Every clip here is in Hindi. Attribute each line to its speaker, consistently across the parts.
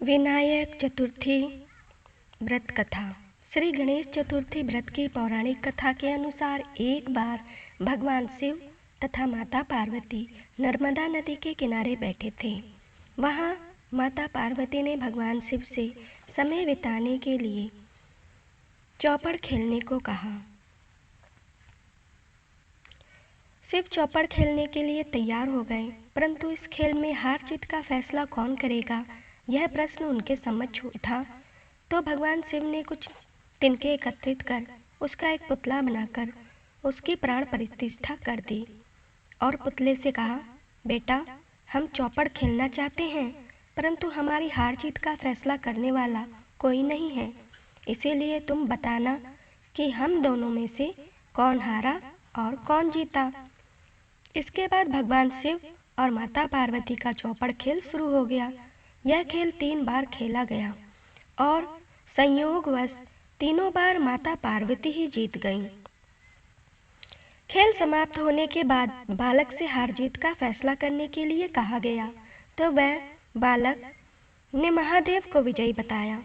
Speaker 1: विनायक चतुर्थी व्रत कथा। श्री गणेश चतुर्थी व्रत की पौराणिक कथा के अनुसार एक बार भगवान शिव तथा माता पार्वती नर्मदा नदी के किनारे बैठे थे। वहां माता पार्वती ने भगवान शिव से समय बिताने के लिए चौपड़ खेलने को कहा। शिव चौपड़ खेलने के लिए तैयार हो गए, परंतु इस खेल में हार जीत का फैसला कौन करेगा, यह प्रश्न उनके समक्ष उठा। तो भगवान शिव ने कुछ तिनके एकत्रित कर उसका एक पुतला बनाकर उसकी प्राण प्रतिष्ठा कर दी और पुतले से कहा, बेटा, हम चौपड़ खेलना चाहते हैं, परंतु हमारी हार जीत का फैसला करने वाला कोई नहीं है, इसीलिए तुम बताना कि हम दोनों में से कौन हारा और कौन जीता। इसके बाद भगवान शिव और माता पार्वती का चौपड़ खेल शुरू हो गया। यह खेल 3 बार खेला गया और संयोगवश तीनों बार माता पार्वती ही जीत गईं। खेल समाप्त होने के बाद बालक से हार जीत का फैसला करने के लिए कहा गया, तो वह बालक ने महादेव को विजयी बताया।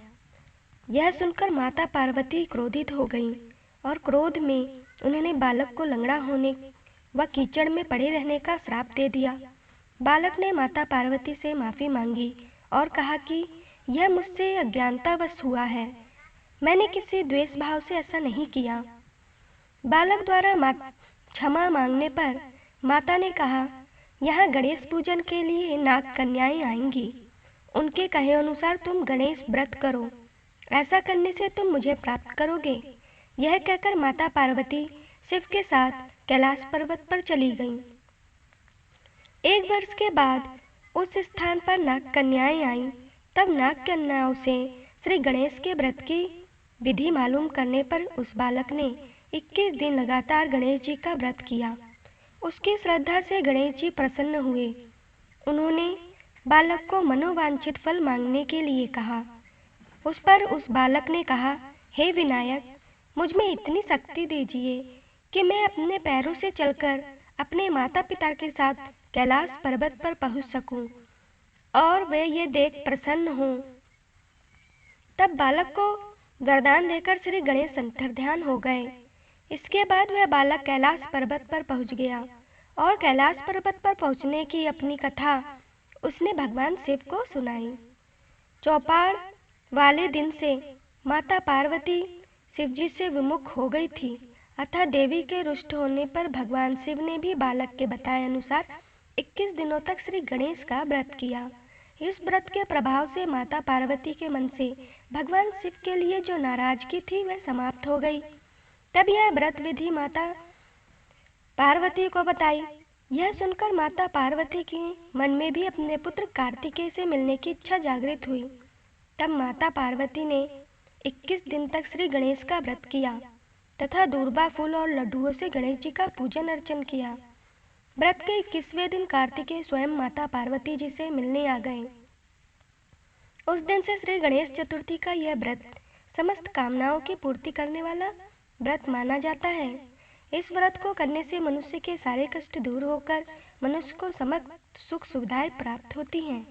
Speaker 1: यह सुनकर माता पार्वती क्रोधित हो गईं और क्रोध में उन्होंने बालक को लंगड़ा होने व कीचड़ में पड़े रहने का श्राप दे दिया। बालक ने माता पार्वती से माफी मांगी और कहा कि यह मुझसे अज्ञानतावश हुआ है, मैंने किसी द्वेष भाव से ऐसा नहीं किया। बालक द्वारा क्षमा मांगने पर माता ने कहा, यहाँ गणेश पूजन के लिए नाग कन्याएं आएंगी, उनके कहे अनुसार तुम गणेश व्रत करो, ऐसा करने से तुम मुझे प्राप्त करोगे। यह कहकर माता पार्वती शिव के साथ कैलाश पर्वत पर चली गईं। 1 वर्ष के बाद उस स्थान पर नाग कन्याएं आईं। तब नाग कन्याओं से श्री गणेश के व्रत की विधि मालूम करने पर उस बालक ने 21 दिन लगातार गणेश जी का व्रत किया। उसकी श्रद्धा से गणेश जी प्रसन्न हुए। उन्होंने बालक को मनोवांछित फल मांगने के लिए कहा। उस पर उस बालक ने कहा, हे विनायक, मुझ में इतनी शक्ति दीजिए कि मैं अपने पैरों से चलकर अपने माता पिता के साथ कैलाश पर्वत पर पहुंच सकूं और वे ये देख प्रसन्न हों। तब बालक को वरदान देकर श्री गणेश अंतर्ध्यान हो गए। इसके बाद वह बालक कैलाश पर्वत पर पहुंच गया और कैलाश पर्वत पर पहुंचने की अपनी कथा उसने भगवान शिव को सुनाई। चौपाड़ वाले दिन से माता पार्वती शिवजी से विमुख हो गई थी, अतः देवी के रुष्ट होने पर भगवान शिव ने भी बालक के बताए अनुसार 21 दिनों तक श्री गणेश का व्रत किया। इस व्रत के प्रभाव से माता पार्वती के मन से भगवान शिव के लिए जो नाराजगी थी वह समाप्त हो गई। तब यह व्रत विधि माता पार्वती को बताई। यह सुनकर माता पार्वती के मन में भी अपने पुत्र कार्तिकेय से मिलने की इच्छा जागृत हुई। तब माता पार्वती ने 21 दिन तक श्री गणेश का व्रत किया तथा दूर्बा फूल और लड्डुओं से गणेश जी का पूजन अर्चन किया। व्रत के 21वें दिन कार्तिकेय स्वयं माता पार्वती जी से मिलने आ गए। उस दिन से श्री गणेश चतुर्थी का यह व्रत समस्त कामनाओं की पूर्ति करने वाला व्रत माना जाता है। इस व्रत को करने से मनुष्य के सारे कष्ट दूर होकर मनुष्य को समस्त सुख सुविधाएं प्राप्त होती हैं।